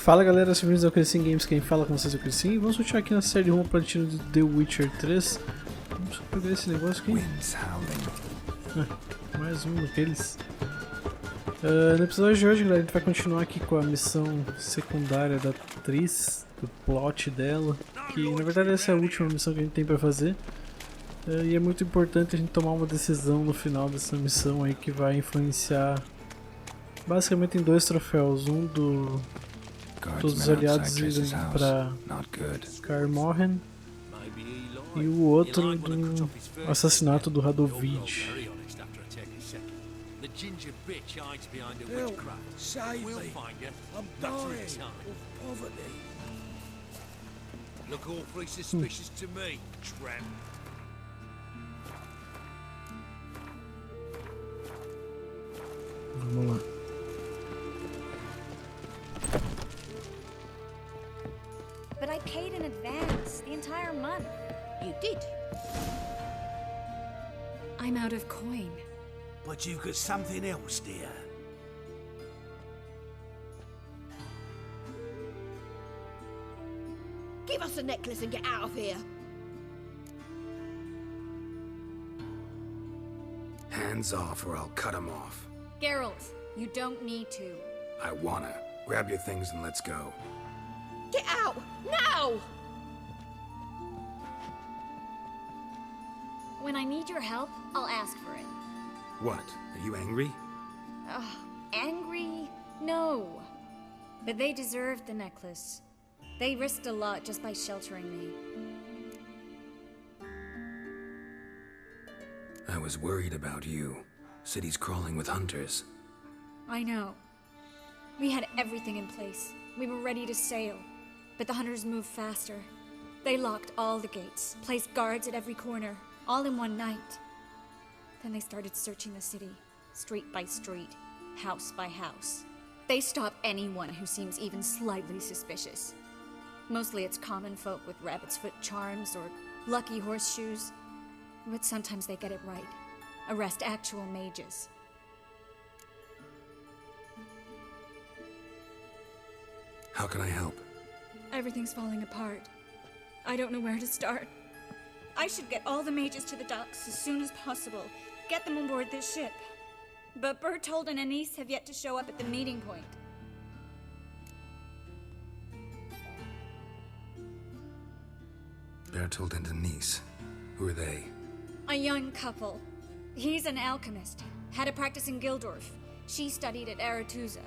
Fala galera, bem-vindos ao Crescim Games, quem fala com vocês é o Crescim e vamos continuar aqui na série Rumo, Platina de The Witcher 3. Vamos pegar esse negócio aqui. Mais um daqueles. No episódio de hoje, galera, a gente vai continuar aqui com a missão secundária da Triss, do plot dela, que na verdade essa é a última missão que a gente tem pra fazer. E é muito importante a gente tomar uma decisão no final dessa missão aí que vai influenciar basicamente em dois troféus, um dos aliados indo pra Carmorhen e o outro do assassinato do Radovid. Vamos lá. But I paid in advance, the entire month. You did? I'm out of coin. But you've got something else, dear. Give us the necklace and get out of here. Hands off or I'll cut them off. Geralt, you don't need to. I wanna. Grab your things and let's go. Get out! Now! When I need your help, I'll ask for it. What? Are you angry? Angry? No. But they deserved the necklace. They risked a lot just by sheltering me. I was worried about you. City's crawling with hunters. I know. We had everything in place. We were ready to sail. But the hunters moved faster. They locked all the gates, placed guards at every corner, all in one night. Then they started searching the city, street by street, house by house. They stop anyone who seems even slightly suspicious. Mostly it's common folk with rabbit's foot charms or lucky horseshoes. But sometimes they get it right. Arrest actual mages. How can I help? Everything's falling apart. I don't know where to start. I should get all the mages to the docks as soon as possible. Get them on board this ship. But Bertold and Anise have yet to show up at the meeting point. Bertold and Denise. Who are they? A young couple. He's an alchemist. Had a practice in Gildorf. She studied at Aretusa.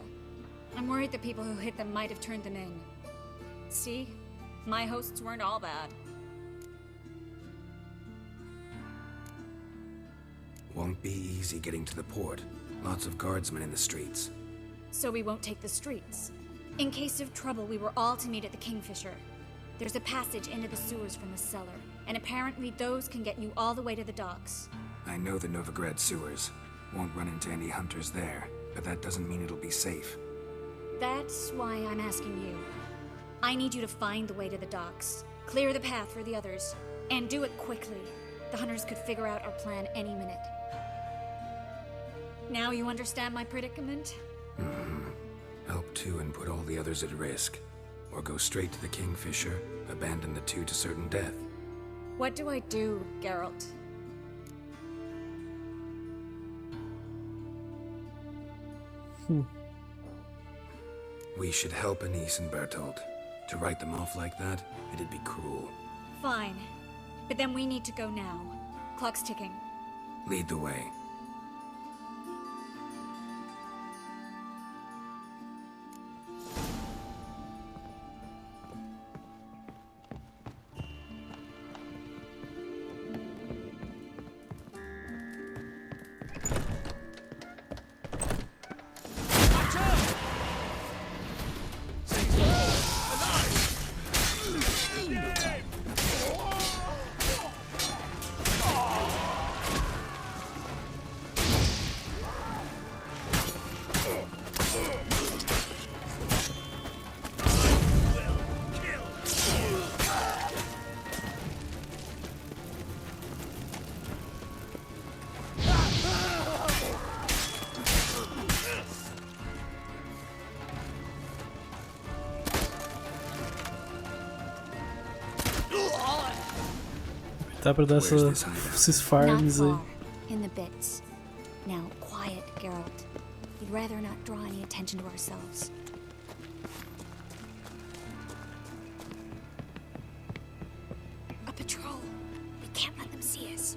I'm worried the people who hit them might have turned them in. See? My hosts weren't all bad. Won't be easy getting to the port. Lots of guardsmen in the streets. So we won't take the streets. In case of trouble, we were all to meet at the Kingfisher. There's a passage into the sewers from the cellar, and apparently those can get you all the way to the docks. I know the Novigrad sewers. Won't run into any hunters there, but that doesn't mean it'll be safe. That's why I'm asking you. I need you to find the way to the docks, clear the path for the others, and do it quickly. The hunters could figure out our plan any minute. Now you understand my predicament? Help two and put all the others at risk. Or go straight to the Kingfisher, abandon the two to certain death. What do I do, Geralt? We should help Anise and Bertold. To write them off like that, it'd be cruel. Fine. But then we need to go now. Clock's ticking. Lead the way. Tá pra dar esses farms aí. Not far, in the bits. Now, quiet, Geralt. We'd rather not draw any attention to ourselves. A patrol. We can't let them see us.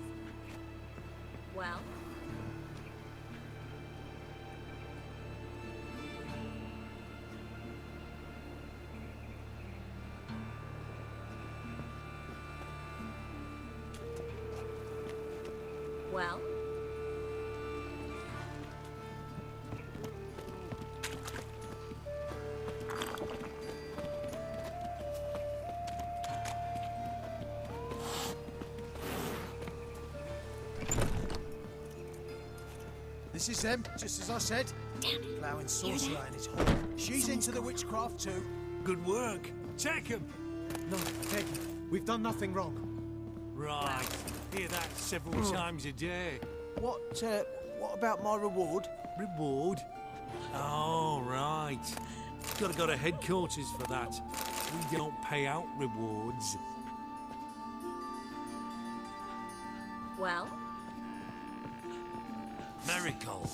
Well? Well? This is them, just as I said. Damn it. Plowing sorcerer and his hole. She's into the witchcraft too. Good work. Take him. No, Peg, we've done nothing wrong. Right. Hear that several times a day. What about my reward? Reward? Oh, right. Gotta go to headquarters for that. We don't pay out rewards. Well? Miracle.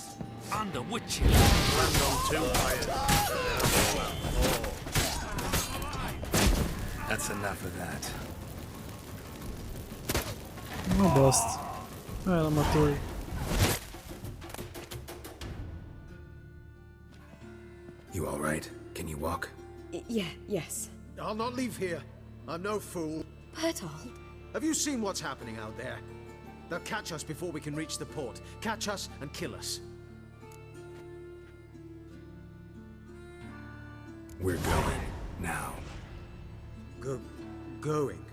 And a witcher. That's enough of that. Uma bosta. Ah, ela matou ele. You all right? Can you walk? Yes. I'll not leave here. I'm no fool. Bertold. Have you seen what's happening out there? They'll catch us before we can reach the port. Catch us and kill us. We're going now. Going?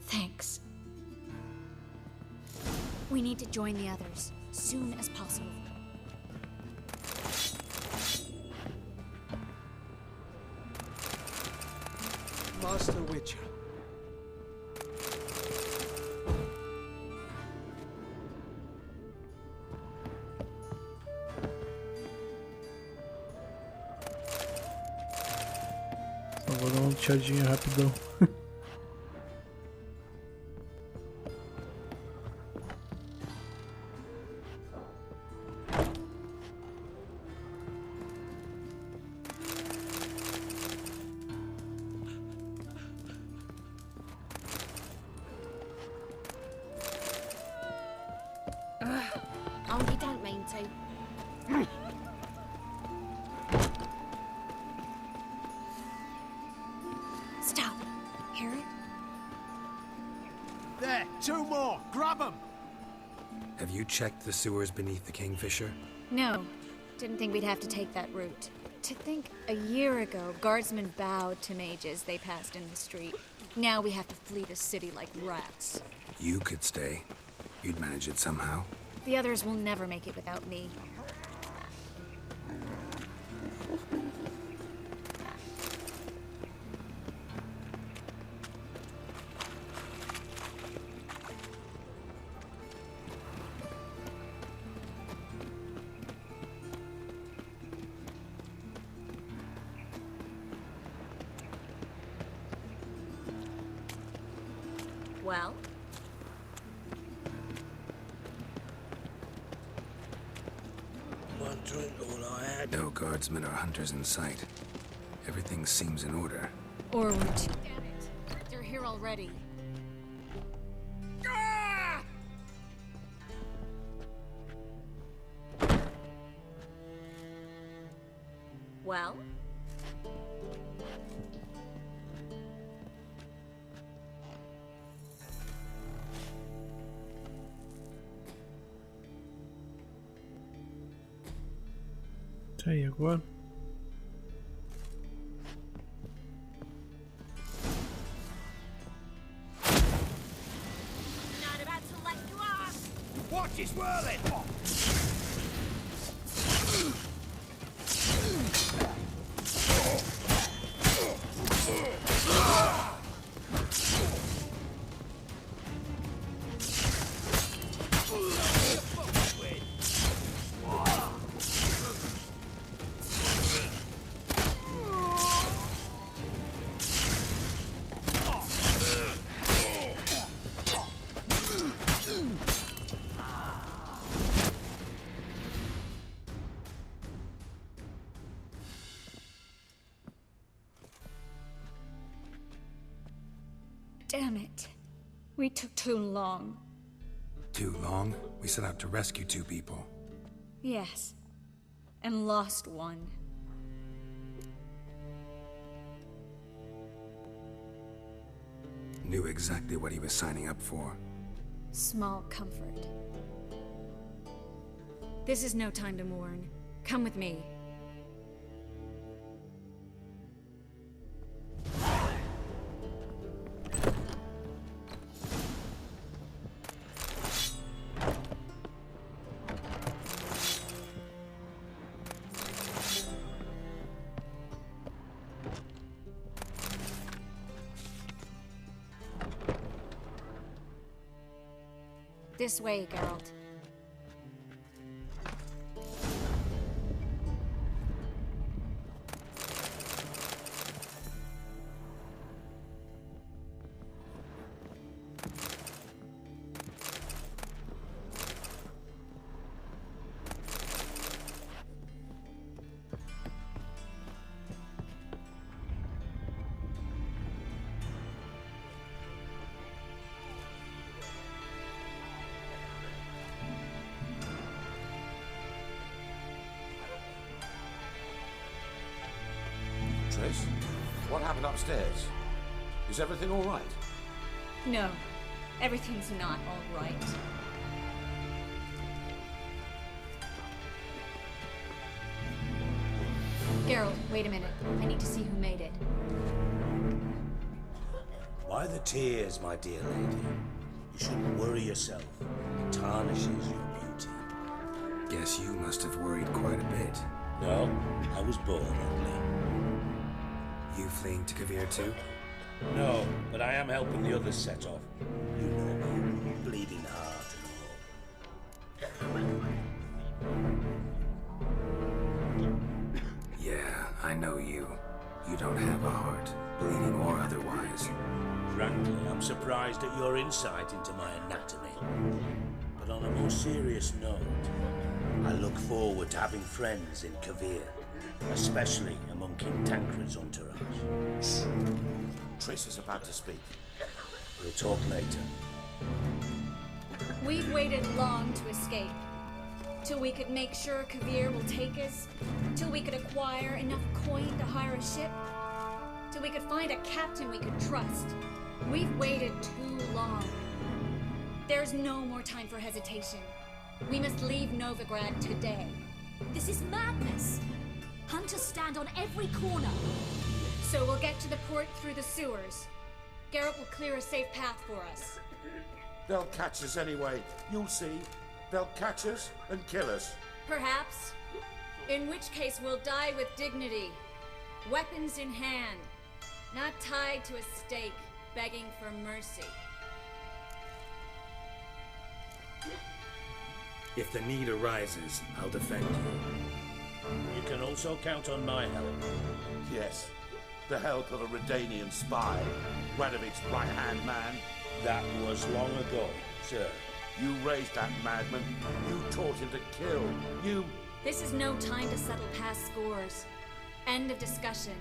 Thanks. We need to join the others, soon as possible. Master Witcher. Só vou dar uma tchadinha rapidão. Oh, you don't mean to. Stop. Hear it? There, two more. Grab them. Have you checked the sewers beneath the Kingfisher? No. Didn't think we'd have to take that route. To think a year ago, guardsmen bowed to mages they passed in the street. Now we have to flee the city like rats. You could stay. You'd manage it somehow. The others will never make it without me. Well? One drink, all I had. No guardsmen or hunters in sight. Everything seems in order. Or we're too... Damn it. They're here already. Well? Tá aí, agora. Not about to let you off. Watch his whirling! Damn it. We took too long. Too long? We set out to rescue 2 people. Yes. And lost one. Knew exactly what he was signing up for. Small comfort. This is no time to mourn. Come with me. This way, Geralt. Triss, what happened upstairs? Is everything all right? No, everything's not all right. Geralt, wait a minute. I need to see who made it. Why the tears, my dear lady? You shouldn't worry yourself. It tarnishes your beauty. Guess you must have worried quite a bit. No, I was born ugly. You fleeing to Kavir too? No, but I am helping the others set off. You know me, bleeding heart and all. Yeah, I know you. You don't have a heart, bleeding or otherwise. Frankly, I'm surprised at your insight into my anatomy. But on a more serious note, I look forward to having friends in Kavir, especially among King Tancred's entourage. Triss is about to speak. We'll talk later. We've waited long to escape. Till we could make sure Kavir will take us. Till we could acquire enough coin to hire a ship. Till we could find a captain we could trust. We've waited too long. There's no more time for hesitation. We must leave Novigrad today. This is madness. Hunters stand on every corner. So we'll get to the port through the sewers. Geralt will clear a safe path for us. They'll catch us anyway. You'll see. They'll catch us and kill us. Perhaps. In which case we'll die with dignity. Weapons in hand. Not tied to a stake, begging for mercy. If the need arises, I'll defend you. You can also count on my help. Yes. The help of a Redanian spy. Radovid's right-hand man. That was long ago, sir. You raised that madman. You taught him to kill. You... This is no time to settle past scores. End of discussion.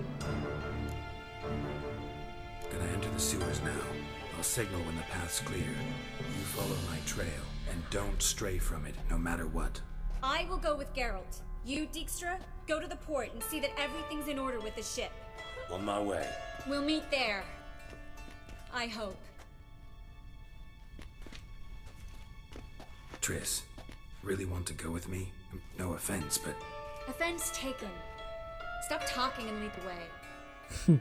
Gonna enter the sewers now. I'll signal when the path's clear. You follow my trail, and don't stray from it, no matter what. I will go with Geralt. You, Dijkstra, go to the port and see that everything's in order with the ship. On my way. We'll meet there. I hope. Triss, really want to go with me? No offense, but... Offense taken. Stop talking and lead the way.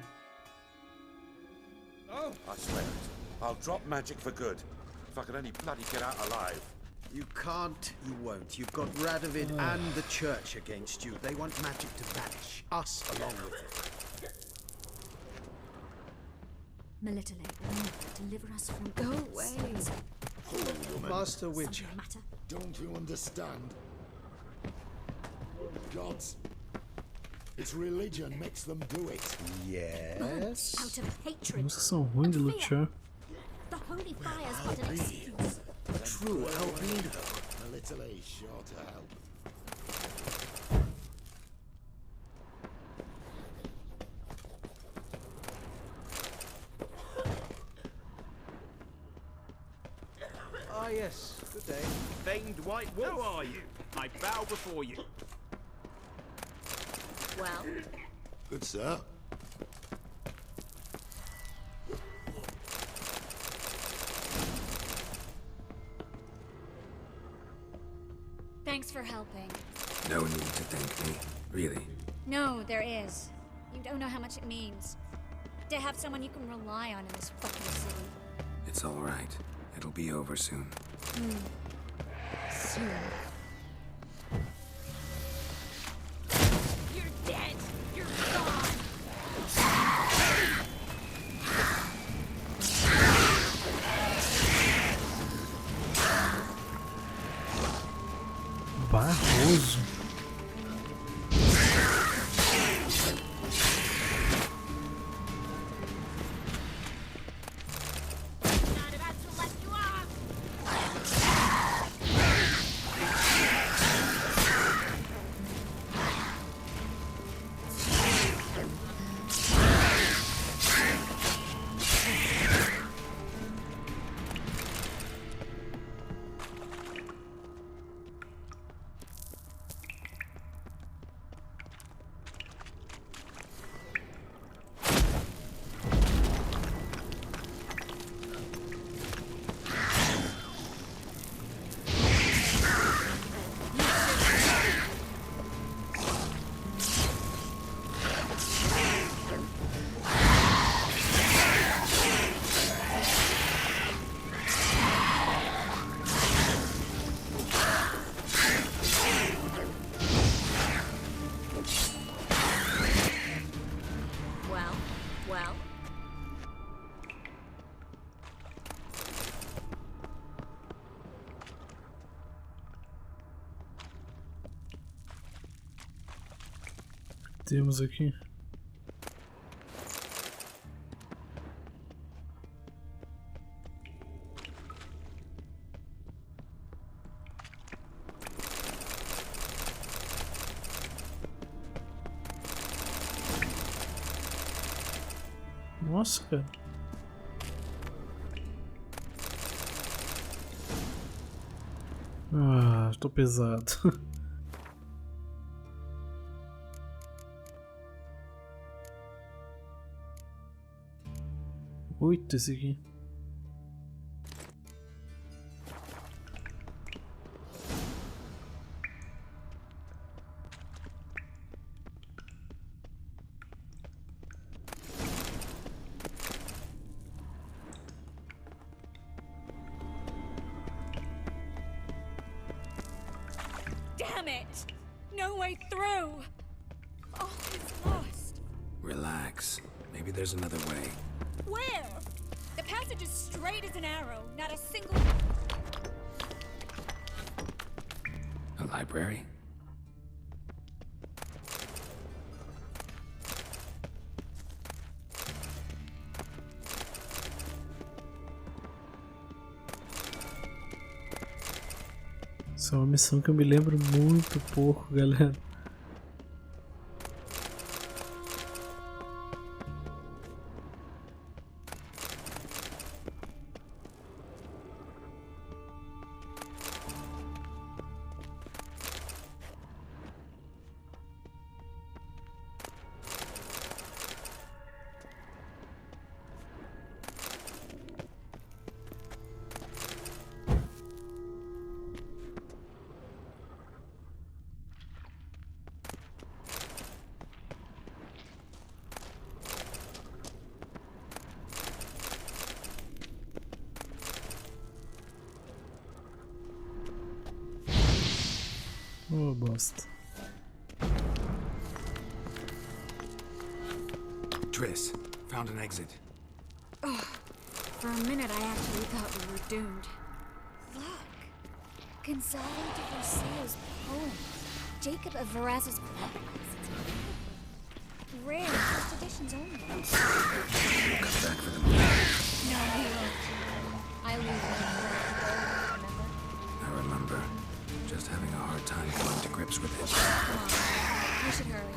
Oh, I swear it. I'll drop magic for good. If I can only bloody get out alive. You can't, you won't. You've got Radovid and the church against you. They want magic to vanish. Us along with it. Melitele, deliver us from... Go away. Master Witcher. Something matter? Don't you understand? Gods. It's religion makes them do it. Yes. Out of hatred. Vocês são ruins de and fear. lutar. The holy fire's but an excuse. True albino. Melitele is sure to help. yes, good day. Famed white wolf. Who are you? I bow before you. Well, Good sir. Thanks for helping. No need to thank me, really. No, there is. You don't know how much it means. To have someone you can rely on in this fucking city. It's all right. It'll be over soon. Soon. you're dead. You're gone. Barroso. Not about to let you off. Well. Temos aqui. Nossa, cara. Ah, tô pesado. Oito esse aqui. Damn it! No way through! All is lost. Relax. Maybe there's another way. Where? The passage is straight as an arrow, not a single... A library? Essa é uma missão que eu me lembro muito pouco, galera. Oh, bosta. Triss, found an exit. For a minute, I actually thought we were doomed. Look! Gonzalo de Garcia's poem. Jacob of Veraz's chronicles. Rare, first editions only. Come back for them. No, he won't. I leave him remember? I remember. Just having a hard time coming to grips with it. Come on. We should hurry.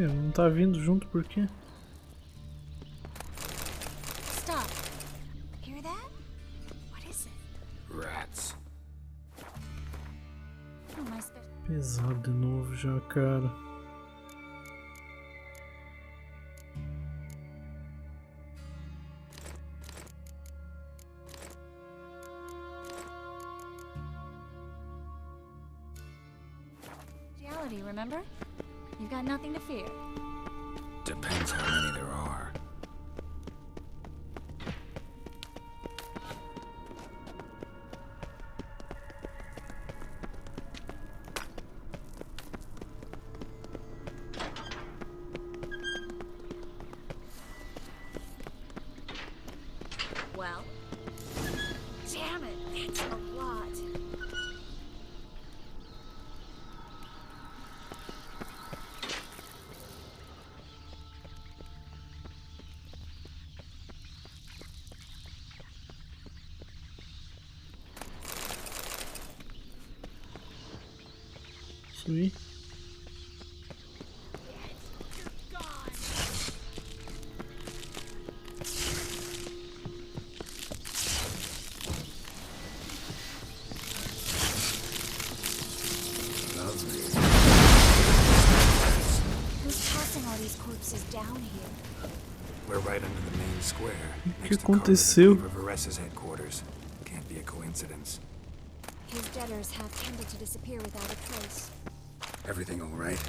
Não tá vindo junto por quê? Stop. Hear that? What is it? Rats. Oh, my special. Pesado de novo já, cara. Remember? You've got nothing to fear. Depends how many there are. Well, damn it, that's a lot. Sweet. Who's tossing all these corpses down here? We're right under the main square. O que aconteceu? Varessa's headquarters. Can't be a coincidence. His debtors have tended to disappear without a trace. Everything all right?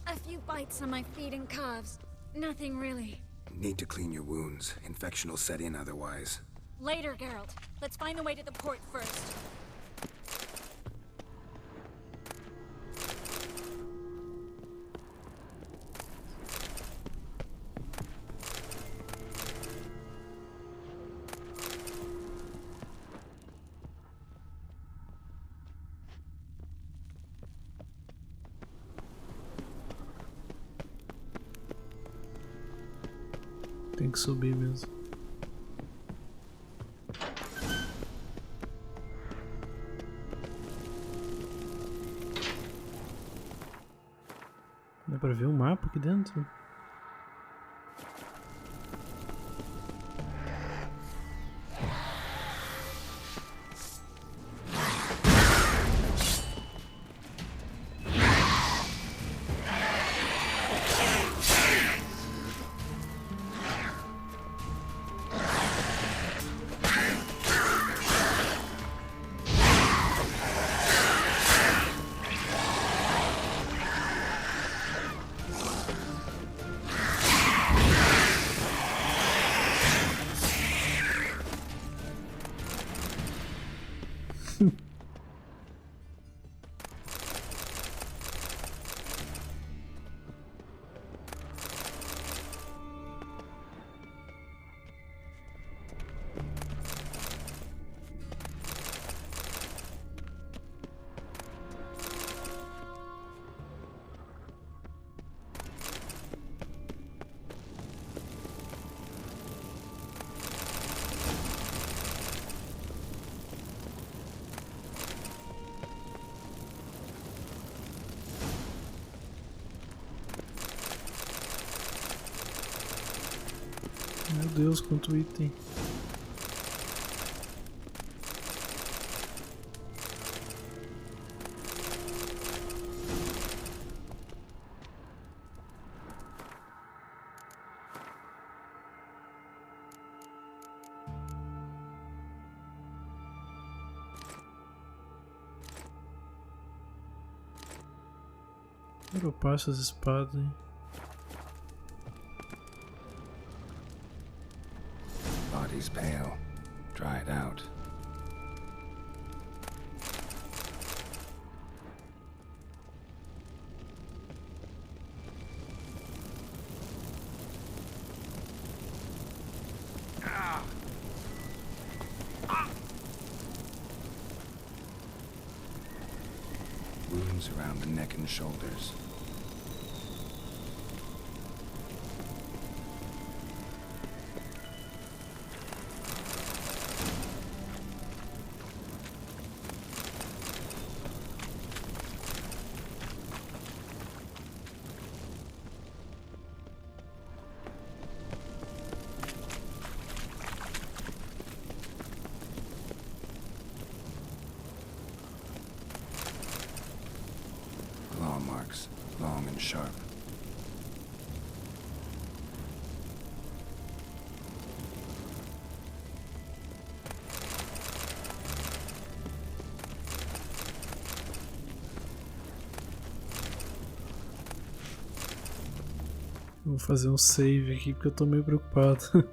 A few bites on my feet and calves. Nothing really. Need to clean your wounds. Infection will set in otherwise. Later, Geralt. Let's find the way to the port first. Tem que subir mesmo. Dá pra ver o mapa aqui dentro? Meu Deus, quanto item. Eu passo as espadas, hein? Body's pale, dried out. Wounds around the neck and shoulders. sharp. Vou fazer um save aqui porque eu tô meio preocupado.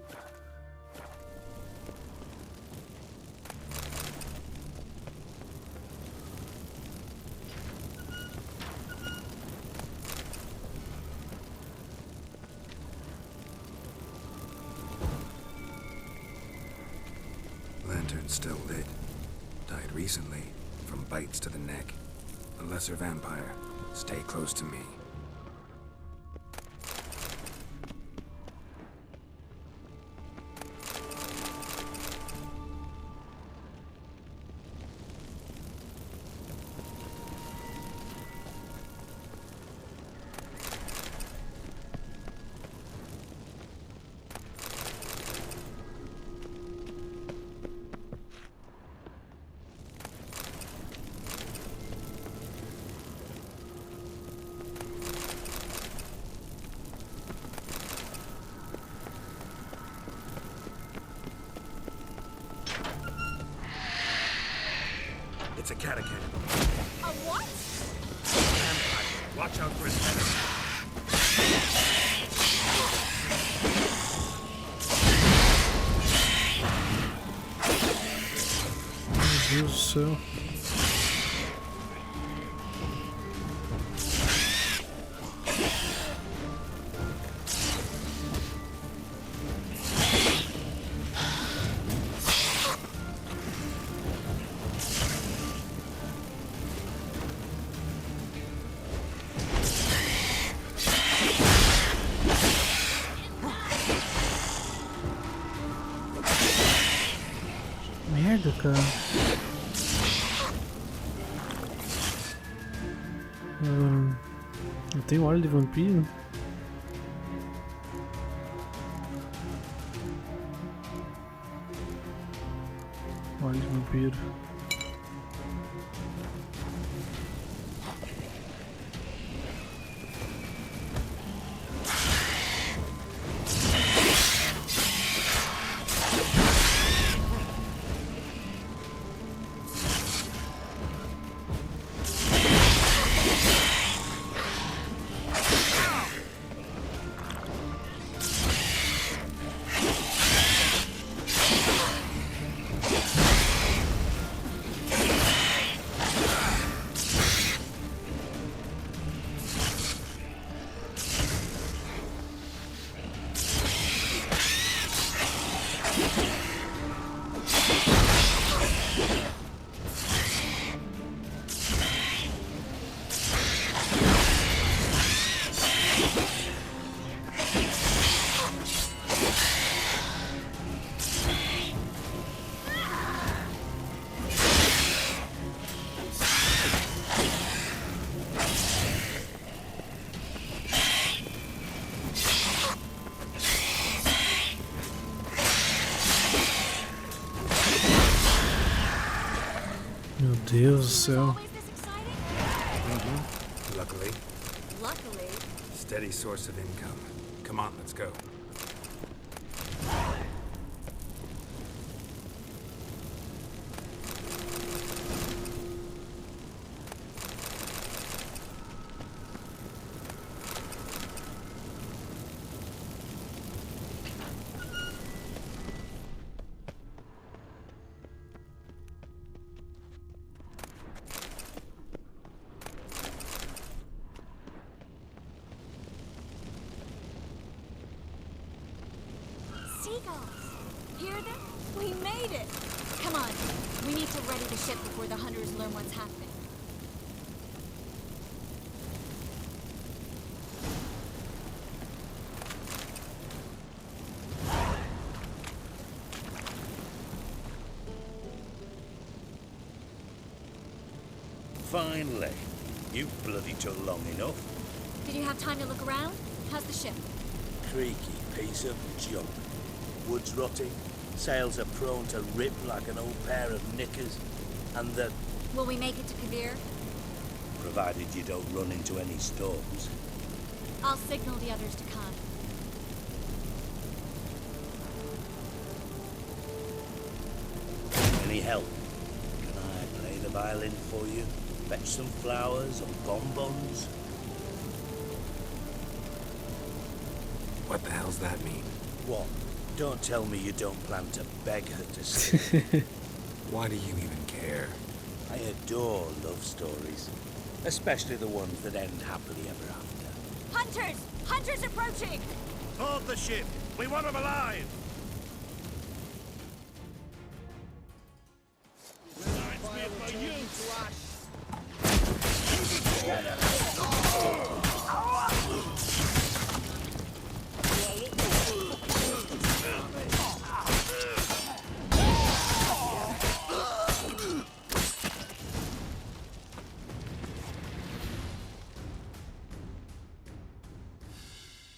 Lantern's still lit. Died recently, from bites to the neck. A lesser vampire. Stay close to me. It's a catechism. A what? Vampire. Watch out for his head. Meu Deus do céu. Merda, cara. Eu tenho óleo de vampiro? Óleo de vampiro. Meu Deus do céu. Luckily. Luckily. Steady source of income. Come on, let's go. Seagulls! Hear them? We made it! Come on, we need to ready the ship before the hunters learn what's happening. Finally. You bloody took long enough. Did you have time to look around? How's the ship? Creaky piece of junk. Wood's rotting, sails are prone to rip like an old pair of knickers, and the... Will we make it to Kavir? provided you don't run into any storms. I'll signal the others to come. Any help? Can I play the violin for you? Fetch some flowers or bonbons? What the hell's that mean? What? Don't tell me you don't plan to beg her to sing. Why do you even care? I adore love stories, especially the ones that end happily ever after. Hunters! Hunters approaching! Hold the ship. We want them alive.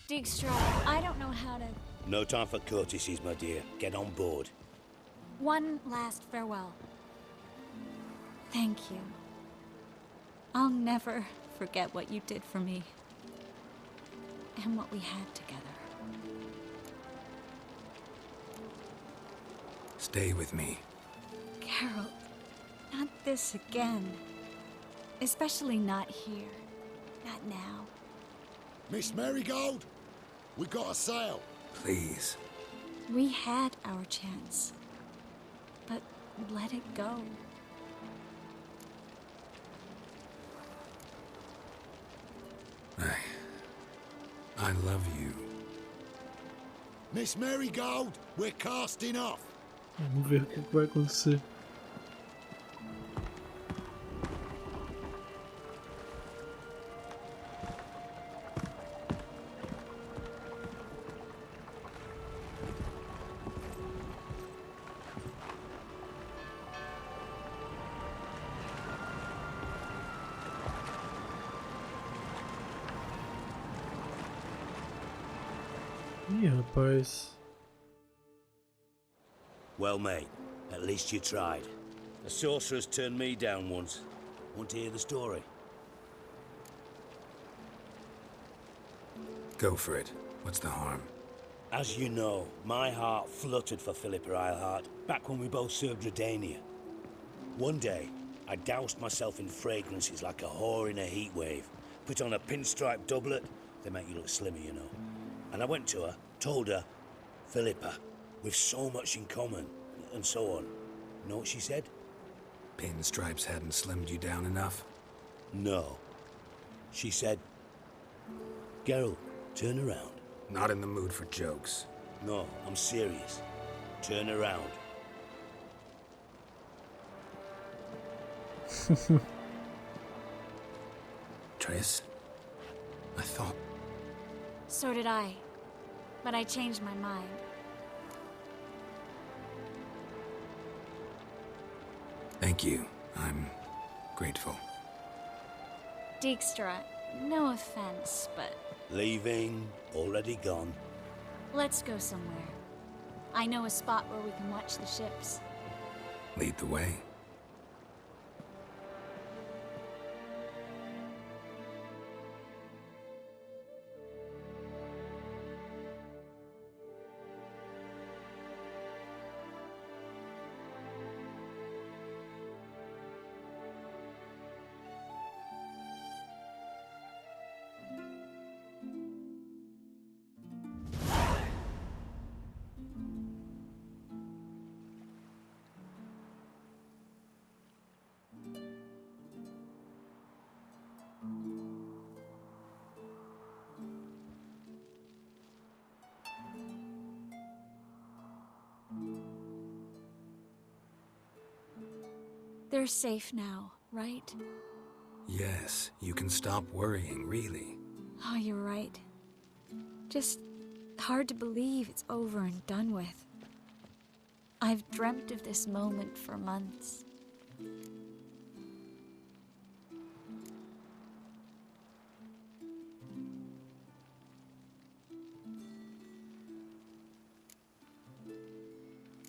Dijkstra, I don't know how to... No time for courtesies, my dear. Get on board. One last farewell. Thank you. I'll never forget what you did for me. And what we had together. Stay with me. Carol, not this again. Especially not here. Not now. Miss Marigold, we got a sail. Please. We had our chance. But let it go. I love you. Miss Marigold, we're casting off. Vamos ver o que vai acontecer. Ih, rapaz. Well, mate, at least you tried. A sorcerer's turned me down once. Want to hear the story? Go for it. What's the harm? As you know, my heart fluttered for Philippa Eilhart back when we both served Redania. One day, I doused myself in fragrances like a whore in a heat wave. Put on a pinstripe doublet, they make you look slimmer, you know. And I went to her, told her, Philippa, we've so much in common, and so on. You know what she said? Pinstripes hadn't slimmed you down enough? No. She said, Geralt, turn around. Not in the mood for jokes. No, I'm serious. Turn around. Triss? I thought... So did I. But I changed my mind. Thank you. I'm grateful. Dijkstra, no offense, but Leaving, already gone. let's go somewhere. I know a spot where we can watch the ships. Lead the way. They're safe now, right? Yes, you can stop worrying, really. Oh, you're right. Just hard to believe it's over and done with. I've dreamt of this moment for months.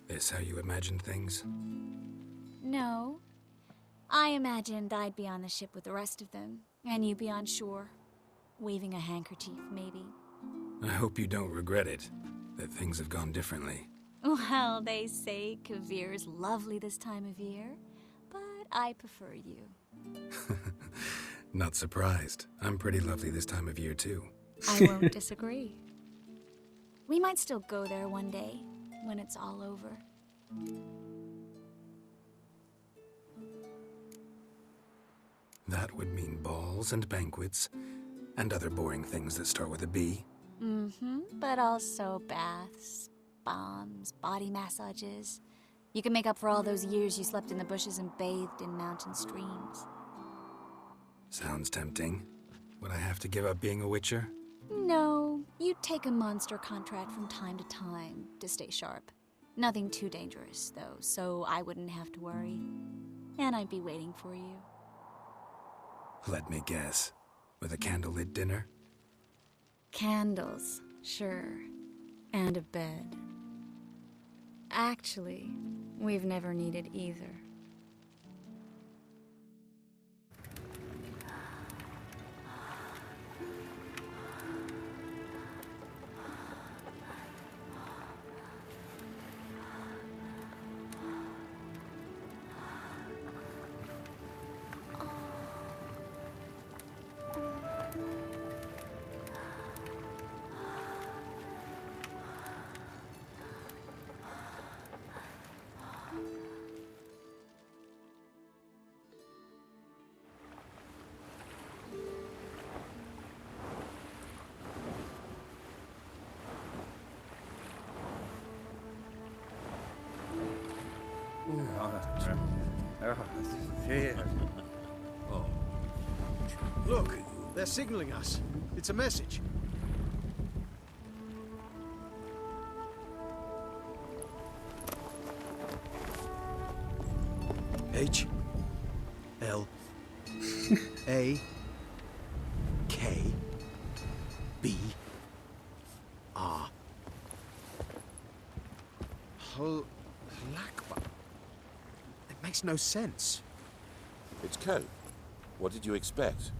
This how you imagine things? No. I imagined I'd be on the ship with the rest of them, and you be on shore. waving a handkerchief, maybe. I hope you don't regret it, that things have gone differently. Well, they say Kavir's lovely this time of year, but I prefer you. Not surprised. I'm pretty lovely this time of year, too. I won't disagree. We might still go there one day, when it's all over. That would mean balls and banquets, and other boring things that start with a B. Mm-hmm, but also baths, bombs, body massages. You can make up for all those years you slept in the bushes and bathed in mountain streams. Sounds tempting. Would I have to give up being a Witcher? No, you'd take a monster contract from time to time to stay sharp. Nothing too dangerous, though, so I wouldn't have to worry. And I'd be waiting for you. Let me guess. With a candlelit dinner? Candles, sure. And a bed. Actually, we've never needed either. Look, they're signaling us. It's a message. H L A K B R. Lakba. It makes no sense. It's code. What did you expect?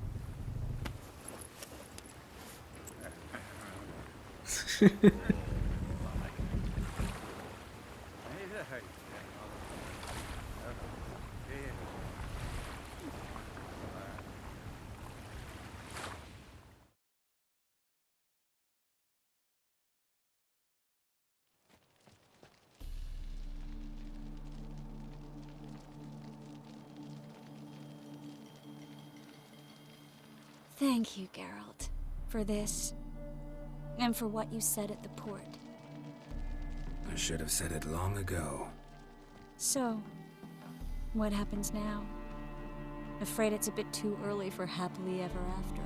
Thank you, Geralt, for this, and for what you said at the port. I should have said it long ago. So, what happens now? Afraid it's a bit too early for happily ever after.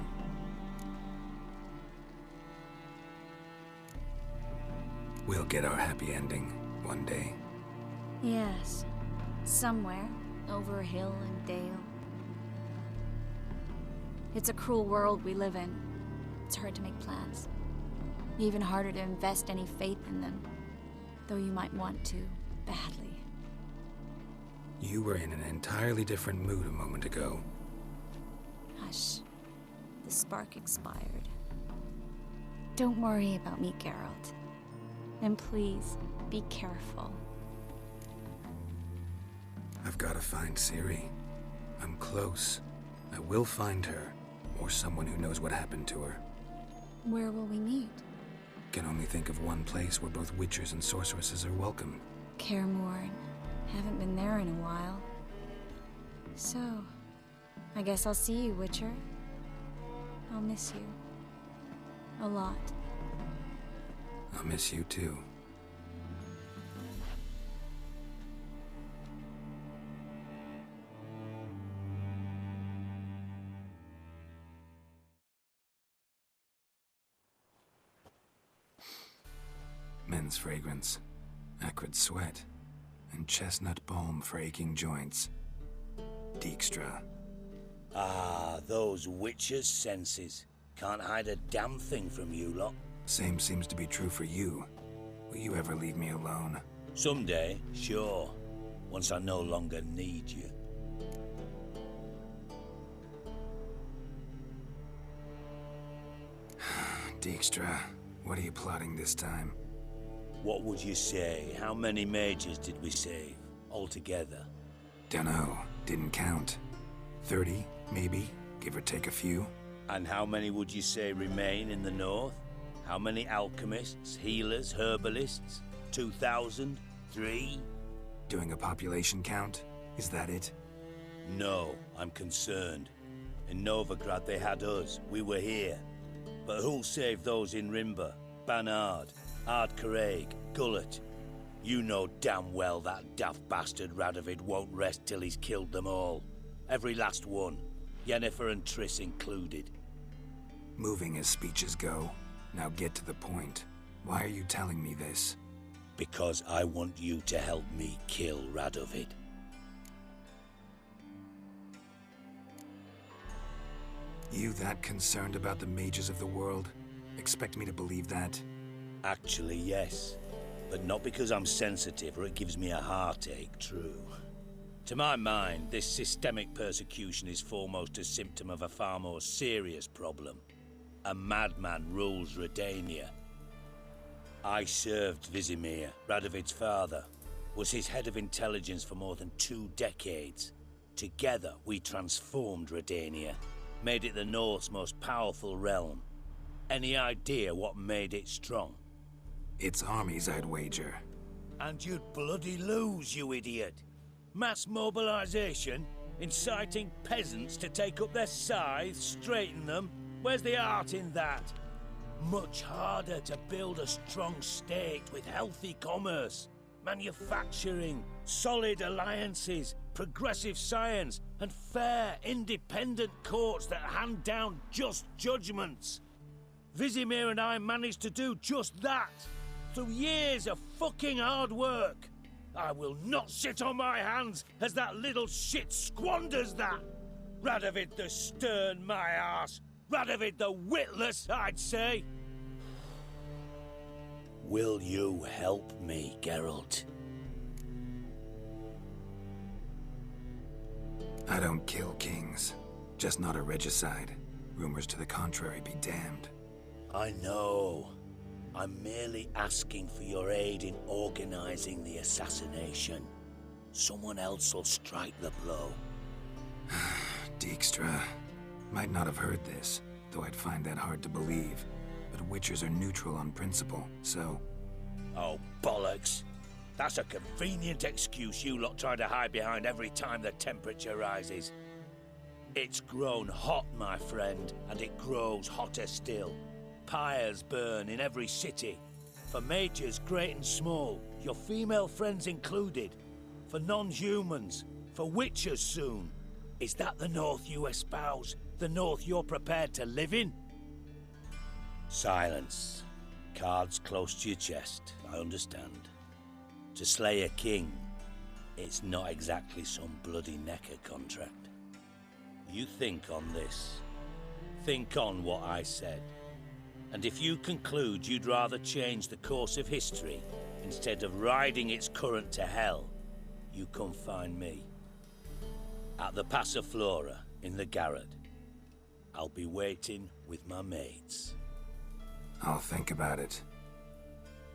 We'll get our happy ending one day. Yes, somewhere, over hill and dale. It's a cruel world we live in. It's hard to make plans. Even harder to invest any faith in them. Though you might want to, badly. You were in an entirely different mood a moment ago. Hush. The spark expired. Don't worry about me, Geralt. And please, be careful. I've got to find Ciri. I'm close. I will find her, or someone who knows what happened to her. Where will we meet? Can only think of one place where both witchers and sorceresses are welcome. Kaer Morhen. Haven't been there in a while. So, I guess I'll see you, Witcher. I'll miss you. A lot. I'll miss you too. Men's fragrance, acrid sweat, and chestnut balm for aching joints. Dijkstra. Ah, those witches' senses. Can't hide a damn thing from you lot. Same seems to be true for you. Will you ever leave me alone? Someday, sure. Once I no longer need you. Dijkstra, what are you plotting this time? What would you say? How many mages did we save altogether? Dunno, didn't count. 30, maybe, give or take a few. And how many would you say remain in the north? How many alchemists, healers, herbalists? 2,000? 3? Doing a population count? Is that it? No, I'm concerned. In Novigrad they had us, we were here. But who'll save those in Rimba? Banard, Ardcaraig, Gullet? You know damn well that daft bastard Radovid won't rest till he's killed them all. Every last one. Yennefer and Triss included. Moving as speeches go. Now get to the point. Why are you telling me this? Because I want you to help me kill Radovid. You that concerned about the mages of the world? Expect me to believe that? Actually, yes. But not because I'm sensitive or it gives me a heartache, true. To my mind, this systemic persecution is foremost a symptom of a far more serious problem. A madman rules Redania. I served Vizimir, Radovid's father, was his head of intelligence for more than 2 decades. Together, we transformed Redania, made it the North's most powerful realm. Any idea what made it strong? Its armies, I'd wager. And you'd bloody lose, you idiot. Mass mobilization, inciting peasants to take up their scythes, straighten them. Where's the art in that? Much harder to build a strong state with healthy commerce, manufacturing, solid alliances, progressive science, and fair, independent courts that hand down just judgments. Vizimir and I managed to do just that, through years of fucking hard work. I will not sit on my hands as that little shit squanders that. Radovid the stern, my arse. Radovid the witless, I'd say. Will you help me, Geralt? I don't kill kings. Just not a regicide. Rumors to the contrary be damned. I know. I'm merely asking for your aid in organizing the assassination. Someone else will strike the blow. Dijkstra. Might not have heard this, though I'd find that hard to believe. But Witchers are neutral on principle, so... Oh, bollocks. That's a convenient excuse you lot try to hide behind every time the temperature rises. It's grown hot, my friend, and it grows hotter still. Pyres burn in every city. For mages great and small, your female friends included. For non-humans, for witchers soon. Is that the North you espouse? The North you're prepared to live in? Silence. Cards close to your chest, I understand. To slay a king, it's not exactly some bloody necker contract. You think on this. Think on what I said. And if you conclude you'd rather change the course of history instead of riding its current to hell, you come find me. At the Passiflora in the Garrett. I'll be waiting with my mates. I'll think about it.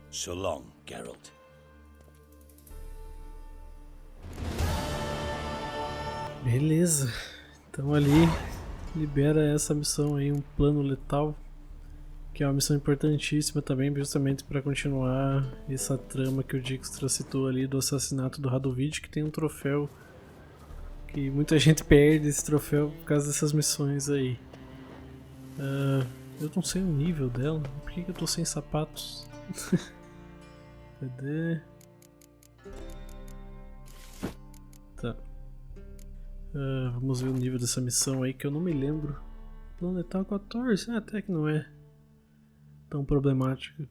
So long, Geralt. Beleza. Então ali libera essa missão aí, um plano letal, que é uma missão importantíssima também, justamente para continuar essa trama que o Dijkstra citou ali do assassinato do Radovid, que tem um troféu que muita gente perde esse troféu por causa dessas missões aí. Eu não sei o nível dela, por que eu tô sem sapatos? Cadê? Tá. Vamos ver o nível dessa missão aí que eu não me lembro. Plano letal 14, até que não é tão problemática.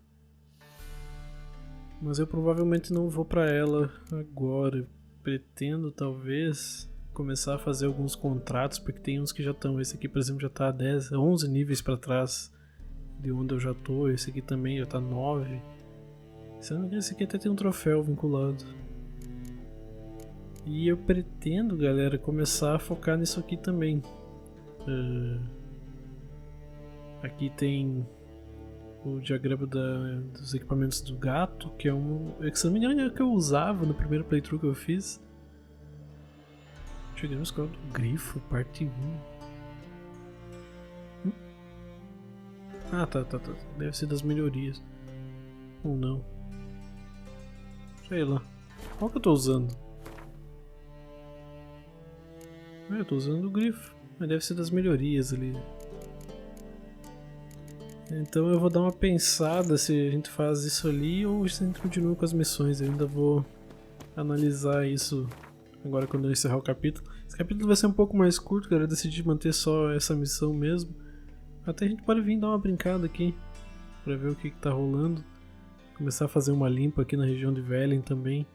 Mas eu provavelmente não vou pra ela agora. Eu pretendo talvez começar a fazer alguns contratos, porque tem uns que já estão. Esse aqui, por exemplo, já tá 11 níveis pra trás de onde eu já tô. Esse aqui também já tá 9. Se eu não me engano, esse aqui até tem um troféu vinculado. E eu pretendo, galera, começar a focar nisso aqui também. Aqui tem o diagrama dos equipamentos do gato, que é que se não me engano é o que eu usava no primeiro playthrough que eu fiz. Cheguei no escola do grifo, parte 1. Ah, tá. Deve ser das melhorias. Ou não. Sei lá. Qual que eu tô usando? Eu tô usando o grifo. Mas deve ser das melhorias ali. Então eu vou dar uma pensada se a gente faz isso ali ou se a gente continua com as missões. Eu ainda vou analisar isso agora quando eu encerrar o capítulo. Esse capítulo vai ser um pouco mais curto, cara. Eu decidi manter só essa missão mesmo. Até a gente pode vir dar uma brincada aqui pra ver o que tá rolando. Começar a fazer uma limpa aqui na região de Velen também.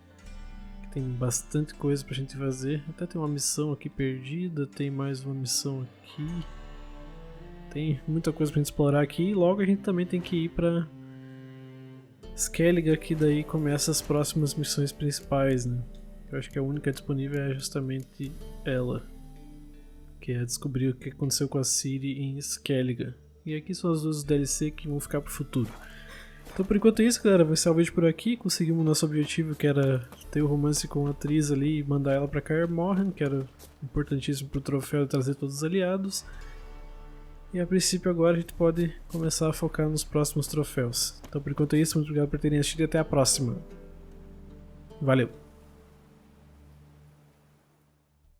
Que tem bastante coisa pra gente fazer. Até tem uma missão aqui perdida. Tem mais uma missão aqui. Tem muita coisa pra gente explorar aqui e logo a gente também tem que ir pra Skellige, que daí começa as próximas missões principais, né? Eu acho que a única disponível é justamente ela, que é descobrir o que aconteceu com a Ciri em Skellige. E aqui são as duas DLC que vão ficar pro futuro. Então por enquanto é isso, galera, vai ser o vídeo por aqui. Conseguimos o nosso objetivo, que era ter o romance com a Triss ali e mandar ela pra Morhen, que era importantíssimo pro troféu de trazer todos os aliados. E a princípio agora a gente pode começar a focar nos próximos troféus. Então por enquanto é isso, muito obrigado por terem assistido e até a próxima. Valeu!